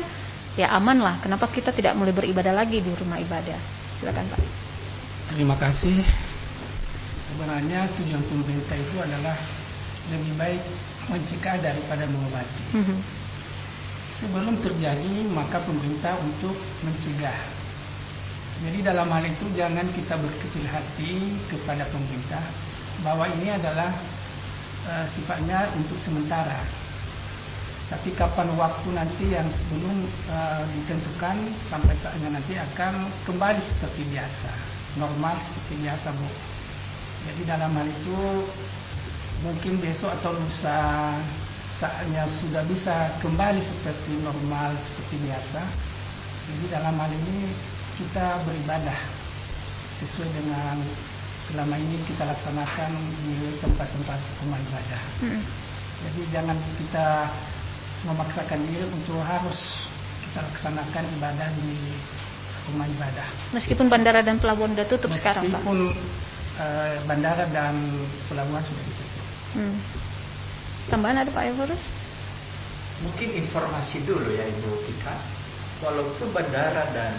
ya aman lah. Kenapa kita tidak mulai beribadah lagi di rumah ibadah? Silakan Pak. Terima kasih. Sebenarnya tujuan pemerintah itu adalah lebih baik mencegah daripada mengobati. Sebelum terjadi maka pemerintah untuk mencegah. Jadi dalam hal itu jangan kita berkecil hati kepada pemerintah bahwa ini adalah sifatnya untuk sementara. Tapi kapan waktu nanti yang sebelum ditentukan sampai saatnya nanti akan kembali seperti biasa, normal seperti biasa, Bu. Jadi dalam hal itu mungkin besok atau lusa saatnya sudah bisa kembali seperti normal seperti biasa. Jadi dalam hal ini kita beribadah sesuai dengan selama ini kita laksanakan di tempat-tempat rumah ibadah. Jadi jangan kita memaksakan diri untuk harus kita laksanakan ibadah di rumah ibadah. Meskipun bandara dan pelabuhan sudah tutup sekarang, Pak. Meskipun bandara dan pelabuhan sudah ditutup. Tambahan ada Pak Evorus? Mungkin informasi dulu ya Ibu Tika. Walaupun bandara dan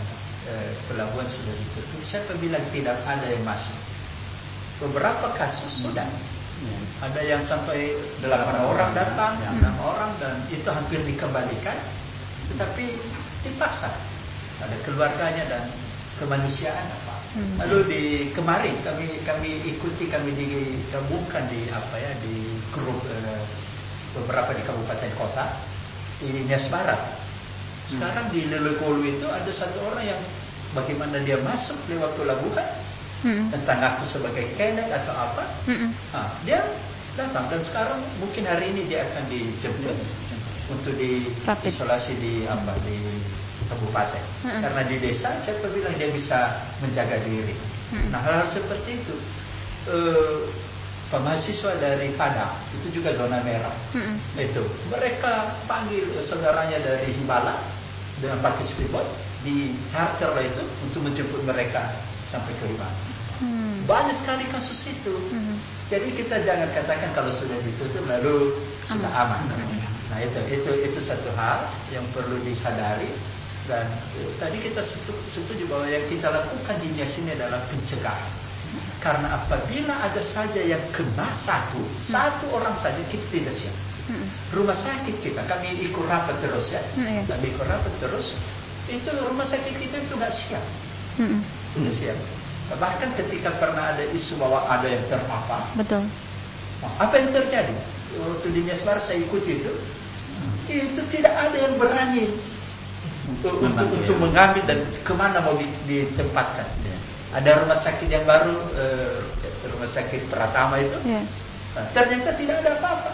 pelabuhan sudah ditutup, siapa bilang tidak ada yang masuk? Beberapa kasus sudah. Ada yang sampai 8 orang datang, 6 orang, dan itu hampir dikembalikan. Tetapi dipaksa. Ada keluarganya dan kemanusiaan apa. Lalu kemarin kami ikuti, kami digabungkan di grup beberapa di kabupaten kota di Nias Barat. Sekarang di Lelekolu itu ada satu orang yang bagaimana dia masuk lewat pelabuhan, entah ngaku sebagai kenek atau apa. Dia datang dan sekarang mungkin hari ini dia akan dijemput untuk diisolasi di kabupaten. Karena di desa siapa bilang dia bisa menjaga diri. Nah, hal-hal seperti itu mahasiswa dari Padang itu juga zona merah. Itu mereka panggil saudaranya dari Himbala dengan pakai speedboat, di charter lah itu untuk menjemput mereka sampai ke Himbala. Banyak sekali kasus itu. Jadi kita jangan katakan kalau sudah ditutup lalu sudah aman. Nah itu satu hal yang perlu disadari. Dan tadi kita setuju bahwa yang kita lakukan di Nias ini adalah pencegahan. Karena apabila ada saja yang kena satu orang saja, kita tidak siap. Rumah sakit kita, kami ikut rapat terus ya. Kami ikut rapat terus. Itu rumah sakit kita itu nggak siap. Tidak siap. Bahkan ketika pernah ada isu bahwa ada yang terpapar. Betul. Apa yang terjadi? Waktu di Nias Barat saya ikuti itu tidak ada yang berani untuk mengambil dan kemana mau ditempatkan. Ada rumah sakit yang baru, rumah sakit Pratama itu, ternyata tidak ada apa-apa,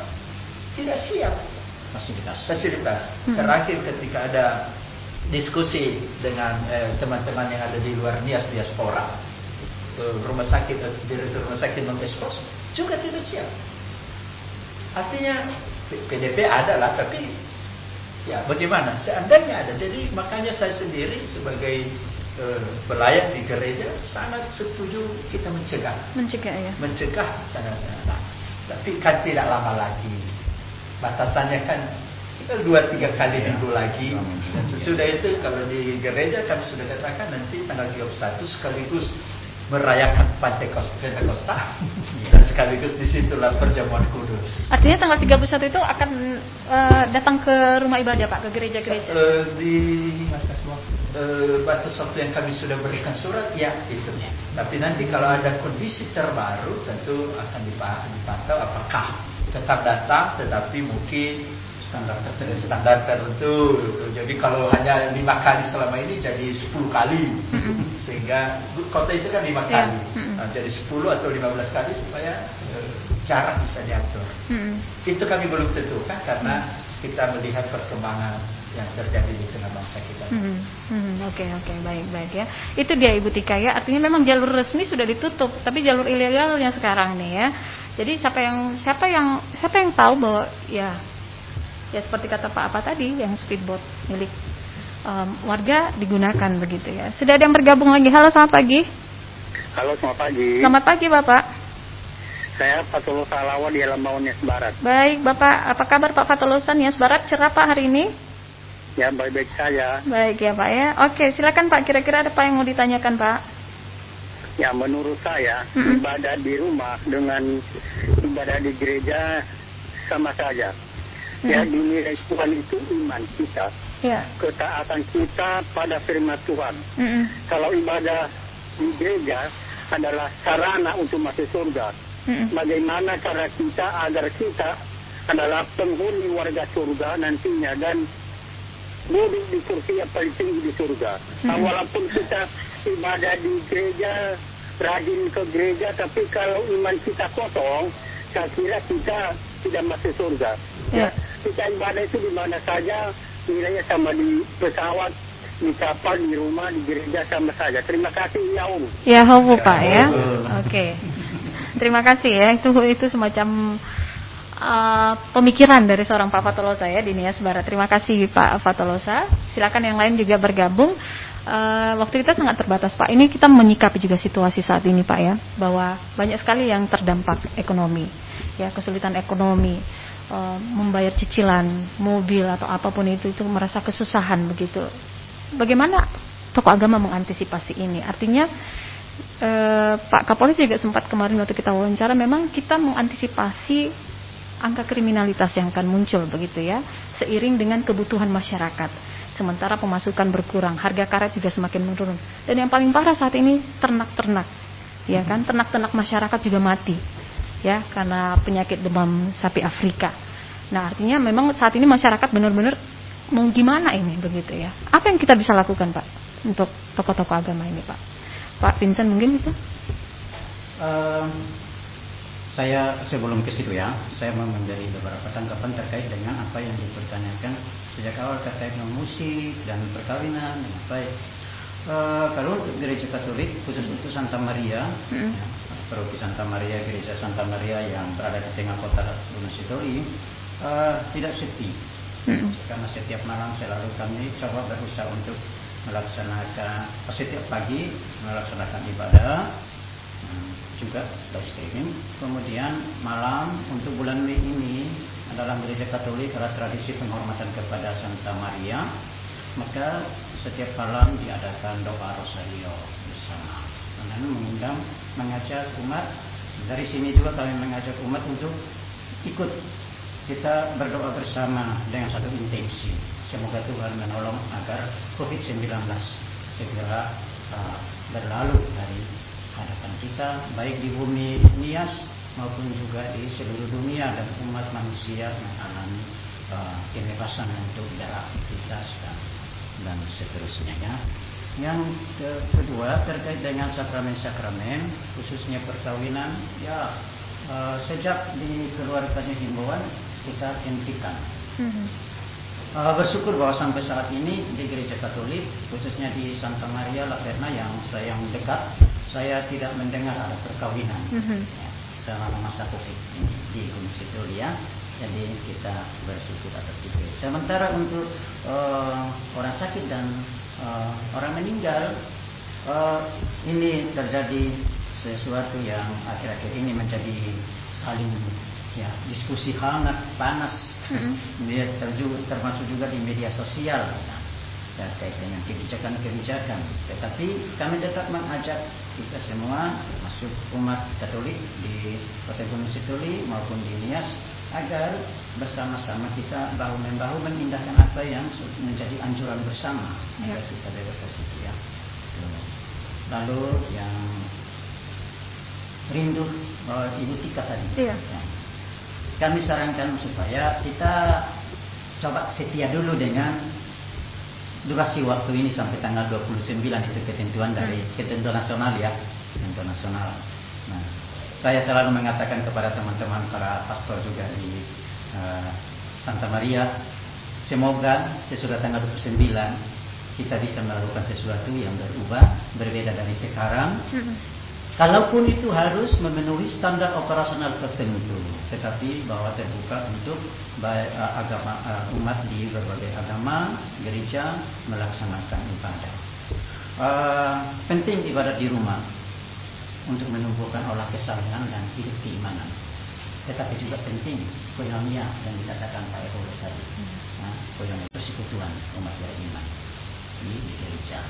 tidak siap fasilitas. Terakhir ketika ada diskusi dengan teman-teman yang ada di luar Nias diaspora, rumah sakit direktur rumah sakit non-expos juga tidak siap. Artinya PDP ada lah, tapi ya bagaimana? Seandainya ada. Jadi makanya saya sendiri sebagai pelayan di gereja sangat setuju kita mencegah ya. Mencegah sangat-sangat. Tapi kan tidak lama lagi. Batasannya kan 2-3 kali minggu lagi. Dan sesudah itu kalau di gereja kami sudah katakan nanti tanggal 31 sekaligus merayakan Pentakosta dan sekaligus disitulah perjamuan kudus. Artinya tanggal 31 itu akan datang ke rumah ibadah Pak, ke gereja-gereja? Di batas waktu yang kami sudah berikan surat ya itu. Tapi nanti kalau ada kondisi terbaru tentu akan dipantau apakah tetap datang, tetapi mungkin standar tertentu. Jadi kalau hanya 5 kali selama ini jadi 10 kali. Sehingga kota itu kan 5 kali. Jadi 10 atau 15 kali supaya jarak bisa diatur. Itu kami belum tentukan karena kita melihat perkembangan yang terjadi di tengah bangsa kita. Oke, baik ya. Itu dia Ibu Tika ya. Artinya memang jalur resmi sudah ditutup, tapi jalur ilegalnya sekarang nih ya. Jadi siapa yang tahu bahwa ya seperti kata Pak apa tadi, yang speedboat milik warga digunakan begitu ya. Sudah ada yang bergabung lagi. Halo, selamat pagi. Halo, selamat pagi. Selamat pagi Bapak. Saya Fatolosa Lawa di Lambau Nias Barat. Baik, Bapak, apa kabar Pak Fatolosa Nias Barat? Cerah Pak hari ini? Ya, baik-baik saja. Baik ya Pak ya. Oke, silakan Pak. Kira-kira ada apa yang mau ditanyakan Pak? Ya, menurut saya ibadah di rumah dengan ibadah di gereja sama saja. Ya, dinilai Tuhan itu iman kita, ketaatan kita pada firman Tuhan. Kalau ibadah di gereja adalah sarana untuk masuk surga, bagaimana cara kita agar kita adalah penghuni warga surga nantinya dan duduk di kursi yang paling tinggi di surga. Walaupun kita ibadah di gereja, rajin ke gereja, tapi kalau iman kita kosong, saya kira kita tidak masuk surga. Ya, kita ibadah itu di mana saja, nilainya sama di pesawat, di kapal, di rumah, di gereja sama saja. Terima kasih ya Om. Ya Pak ya. Oke. Terima kasih ya. Itu semacam pemikiran dari seorang Pak Fatolosa ya di Nias Barat. Terima kasih Pak Fatolosa. Silakan yang lain juga bergabung. Waktu kita sangat terbatas Pak. Ini kita menyikapi juga situasi saat ini Pak ya, bahwa banyak sekali yang terdampak ekonomi, ya kesulitan ekonomi, membayar cicilan mobil atau apapun itu merasa kesusahan begitu. Bagaimana tokoh agama mengantisipasi ini? Artinya Pak Kapolres juga sempat kemarin waktu kita wawancara, memang kita mengantisipasi angka kriminalitas yang akan muncul begitu ya, seiring dengan kebutuhan masyarakat. Sementara pemasukan berkurang, harga karet juga semakin menurun. Dan yang paling parah saat ini ternak-ternak, ya kan, ternak-ternak masyarakat juga mati, ya, karena penyakit demam sapi Afrika. Nah, artinya memang saat ini masyarakat benar-benar mau gimana ini begitu ya. Apa yang kita bisa lakukan Pak untuk tokoh-tokoh agama ini Pak? Pak Vincent mungkin bisa? Saya sebelum ke situ ya, saya mau menjadi beberapa tanggapan terkait dengan apa yang dipertanyakan sejak awal terkait dengan musik dan perkawinan dan baik. Kalau untuk gereja Katolik khusus untuk Santa Maria, ya, paroki Santa Maria, gereja Santa Maria yang berada di tengah kota Gunung Sitoli, tidak sepi. Karena setiap malam selalu kami coba berusaha untuk melaksanakan setiap pagi melaksanakan ibadah. Juga live streaming. Kemudian malam untuk bulan Mei ini dalam gereja Katolik ada tradisi penghormatan kepada Santa Maria, maka setiap malam diadakan doa rosario bersama dan mengajak umat. Dari sini juga kami mengajak umat untuk ikut kita berdoa bersama dengan satu intensi, semoga Tuhan menolong agar COVID-19 segera berlalu dari hadapan kita, baik di bumi Nias maupun juga di seluruh dunia, dan umat manusia mengalami kebebasan untuk beraktivitas dan seterusnya ya. Yang kedua terkait dengan sakramen-sakramen, khususnya perkawinan, ya sejak dikeluarkannya himbauan kita hentikan. Bersyukur bahwa sampai saat ini di gereja Katolik, khususnya di Santa Maria Laterna yang saya dekat, saya tidak mendengar ada perkawinan ya, selama masa COVID ini di Gunung Sitoli ya. Jadi kita bersyukur atas itu. Sementara untuk orang sakit dan orang meninggal, ini terjadi sesuatu yang akhir-akhir ini menjadi saling ya diskusi hangat panas, termasuk juga di media sosial terkait dengan kebijakan-kebijakan. Tetapi kami tetap mengajak kita semua, termasuk umat Katolik di Kota Gunung Sitoli maupun di Nias, agar bersama-sama kita bahu-membahu mengindahkan apa yang menjadi anjuran bersama agar kita bebas dari situ ya. Lalu yang rindu Ibu Tika tadi. Ya. Kami sarankan supaya kita coba setia dulu dengan durasi waktu ini sampai tanggal 29, itu ketentuan dari ketentuan nasional ya, ketentuan nasional. Nah, saya selalu mengatakan kepada teman-teman para pastor juga di Santa Maria, semoga sesudah tanggal 29 kita bisa melakukan sesuatu yang berubah, berbeda dari sekarang. Kalaupun itu harus memenuhi standar operasional tertentu, tetapi bahwa terbuka untuk agama umat di berbagai agama, gereja melaksanakan ibadah. Penting ibadah di rumah. untuk menumbuhkan olah kesalahan dan hidup keimanan. Tetapi juga penting koinonia yang dikatakan Pak Eko tadi, koinonia persekutuan umat beriman di gereja.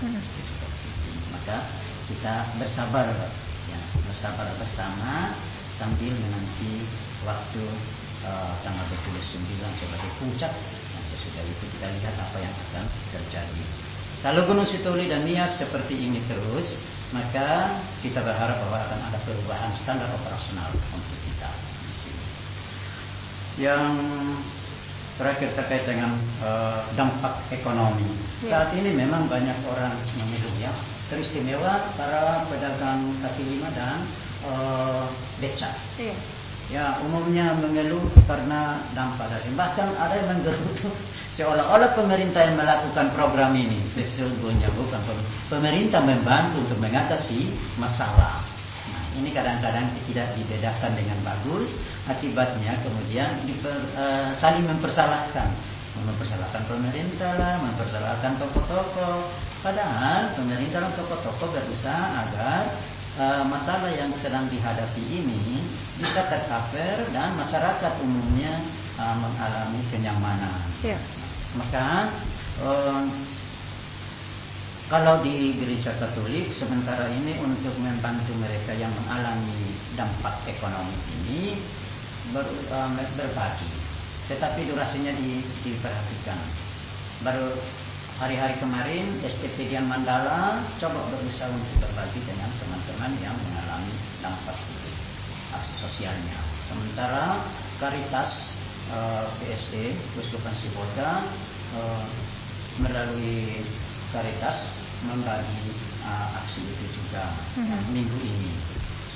Maka kita bersabar, ya, bersabar bersama sambil menanti waktu tanggal 29 sebagai puncak. Dan sesudah itu kita lihat apa yang akan terjadi. Kalau Gunung Sitoli dan Nias seperti ini terus, maka kita berharap bahwa akan ada perubahan standar operasional untuk kita di sini. Yang terakhir terkait dengan dampak ekonomi. Saat ini memang banyak orang mengeluh, ya, teristimewa para pedagang kaki lima dan beca. Ya, umumnya mengeluh karena dampak dari, bahkan ada yang menggerutu seolah-olah pemerintah yang melakukan program ini. Sesungguhnya bukan, pemerintah membantu untuk mengatasi masalah. Nah, ini kadang-kadang tidak dibedakan dengan bagus, akibatnya kemudian saling mempersalahkan pemerintah lah, mempersalahkan tokoh-tokoh. Padahal pemerintah dan tokoh-tokoh berusaha agar masalah yang sedang dihadapi ini bisa tercover dan masyarakat umumnya mengalami kenyamanan. Maka kalau di gereja Katolik sementara ini untuk membantu mereka yang mengalami dampak ekonomi ini berbagi, tetapi durasinya diperhatikan. Baru hari-hari kemarin STP Dian Mandala coba berusaha untuk berbagi dengan teman-teman yang mengalami dampak sosialnya. Sementara Caritas BSD Keuskupan Sibolga melalui Caritas membagi aksi itu juga minggu ini.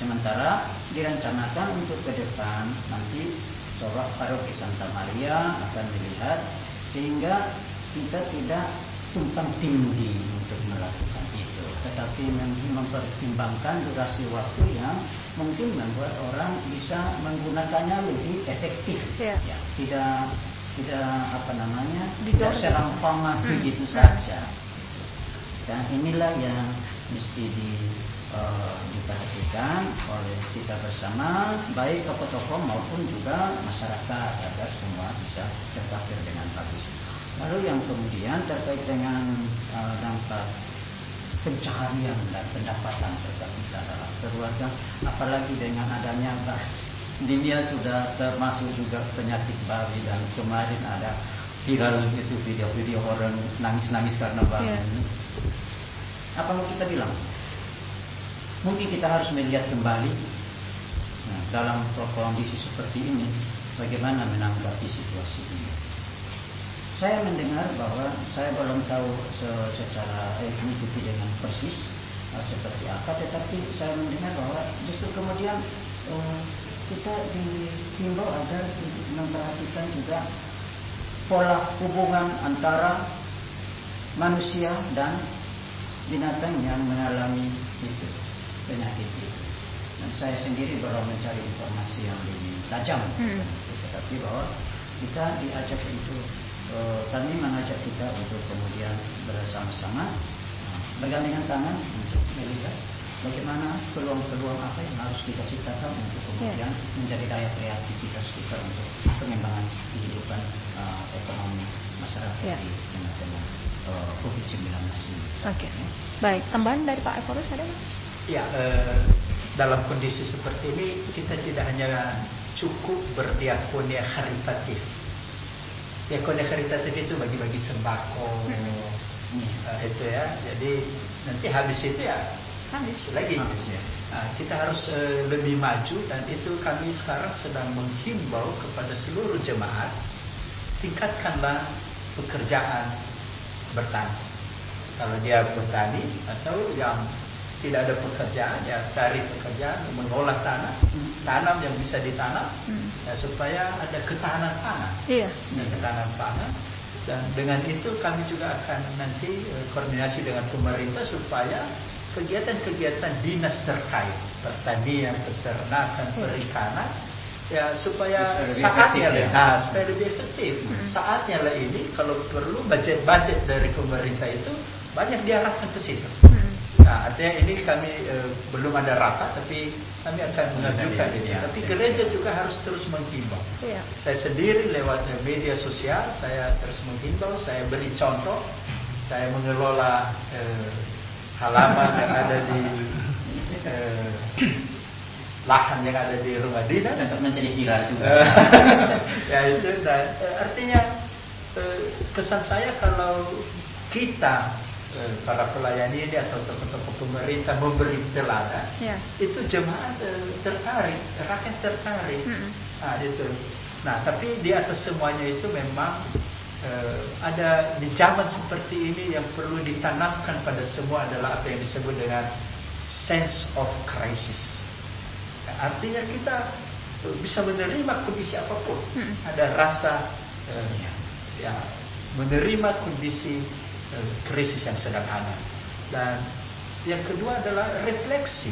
Sementara direncanakan untuk ke depan nanti coba Paroki Santa Maria akan melihat sehingga kita tidak tumpang tindih untuk melakukan itu, tetapi mempertimbangkan durasi waktu yang mungkin membuat orang bisa menggunakannya lebih efektif. Ya, tidak tidak serampangan begitu saja. Dan inilah yang mesti diperhatikan oleh kita bersama, baik tokoh-tokoh maupun juga masyarakat, agar semua bisa tercover dengan bagus. Lalu yang kemudian terkait dengan dampak pencaharian dan pendapatan per kapita dalam keluarga, apalagi dengan adanya dunia sudah termasuk juga penyakit babi, dan kemarin ada viral itu video-video orang nangis-nangis karena babi. Apa mau kita bilang? Mungkin kita harus melihat kembali dalam kondisi seperti ini bagaimana menanggapi situasi ini. Saya mendengar bahwa saya belum tahu secara mengikuti dengan persis seperti apa, tetapi saya mendengar bahwa justru kemudian kita dihimbau agar memperhatikan juga pola hubungan antara manusia dan binatang yang mengalami itu, penyakit itu. Dan saya sendiri belum mencari informasi yang lebih tajam, tetapi bahwa kita diajak itu. Kami mengajak kita untuk kemudian bersama-sama bergandengan tangan untuk melihat bagaimana peluang-peluang apa yang harus kita ciptakan untuk kemudian menjadi daya kreativitas kita untuk pengembangan kehidupan ekonomi masyarakat di tengah-tengah COVID-19 ini. Oke. Baik, tambahan dari Pak Evorus ada nggak? Ya, dalam kondisi seperti ini kita tidak hanya cukup berdiakonia karitatif. Diakonia karitatif itu bagi-bagi sembako, itu ya. Jadi nanti habis itu ya habis lagi. Kita harus lebih maju, dan itu kami sekarang sedang menghimbau kepada seluruh jemaat, tingkatkanlah pekerjaan bertani. Kalau dia bertani atau yang tidak ada pekerjaan, ya cari pekerjaan mengolah tanah, tanam yang bisa ditanam, supaya ada ketahanan pangan. Ketahanan pangan. Dan dengan itu kami juga akan nanti koordinasi dengan pemerintah supaya kegiatan-kegiatan dinas terkait pertanian, peternakan, perikanan, ya supaya saatnya lah, supaya lebih efektif. Saatnya lah ini, kalau perlu budget dari pemerintah itu banyak diarahkan ke situ. Nah, artinya ini kami belum ada rapat, tapi kami akan mengajukan ini. Tapi gereja juga harus terus menghimbau. Saya sendiri lewat media sosial, saya terus menghimbau, saya beri contoh, saya mengelola halaman yang ada di lahan yang ada di rumah dinas. Menjadi viral juga. Ya itu, artinya kesan saya kalau kita para pelayan ini atau tokoh-tokoh pemerintah memberi teladan, itu jemaat tertarik, rakyat tertarik. Nah, itu. Nah, tapi di atas semuanya itu memang ada di zaman seperti ini yang perlu ditanamkan pada semua adalah apa yang disebut dengan sense of crisis. Artinya kita bisa menerima kondisi apapun. Ada rasa menerima kondisi krisis yang sedang ada. Dan yang kedua adalah refleksi.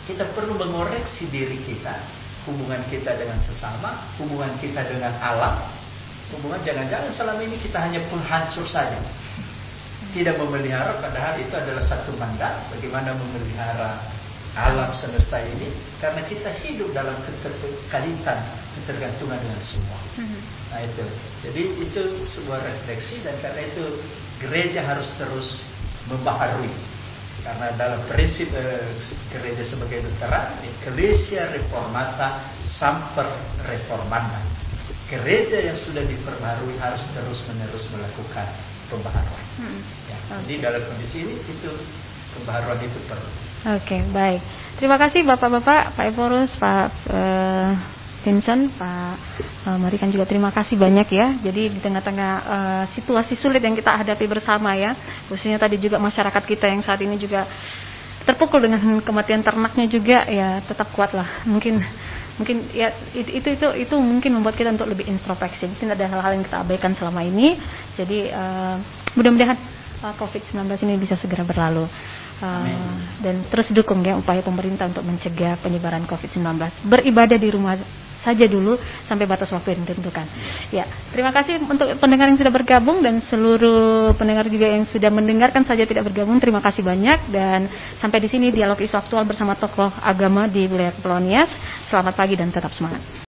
Kita perlu mengoreksi diri kita, hubungan kita dengan sesama, hubungan kita dengan alam. Hubungan jangan-jangan selama ini kita hanya penghancur saja, tidak memelihara, padahal itu adalah satu mandat bagaimana memelihara alam semesta ini, karena kita hidup dalam ketergantungan dengan semua. Nah itu, jadi itu sebuah refleksi, dan karena itu gereja harus terus membaharui, karena dalam prinsip gereja sebagai tertera, Ecclesia Reformata Semper Reformanda. Gereja yang sudah diperbarui harus terus menerus melakukan pembaharuan. Jadi dalam kondisi ini itu pembaharuan itu perlu. Oke, baik. Terima kasih Bapak-bapak, Pak Evorus, Pak Vincent, Pak Marikan juga terima kasih banyak ya. Jadi di tengah-tengah situasi sulit yang kita hadapi bersama ya, khususnya tadi juga masyarakat kita yang saat ini juga terpukul dengan kematian ternaknya juga, ya tetap kuatlah. Mungkin ya itu mungkin membuat kita untuk lebih introspeksi. Mungkin ada hal-hal yang kita abaikan selama ini. Jadi mudah-mudahan COVID-19 ini bisa segera berlalu. Dan terus dukung ya upaya pemerintah untuk mencegah penyebaran COVID-19. Beribadah di rumah saja dulu sampai batas waktu yang ditentukan. Ya, terima kasih untuk pendengar yang sudah bergabung dan seluruh pendengar juga yang sudah mendengarkan saja tidak bergabung. Terima kasih banyak, dan sampai di sini dialog isu aktual bersama tokoh agama di wilayah Kepulauan Nias. Selamat pagi dan tetap semangat.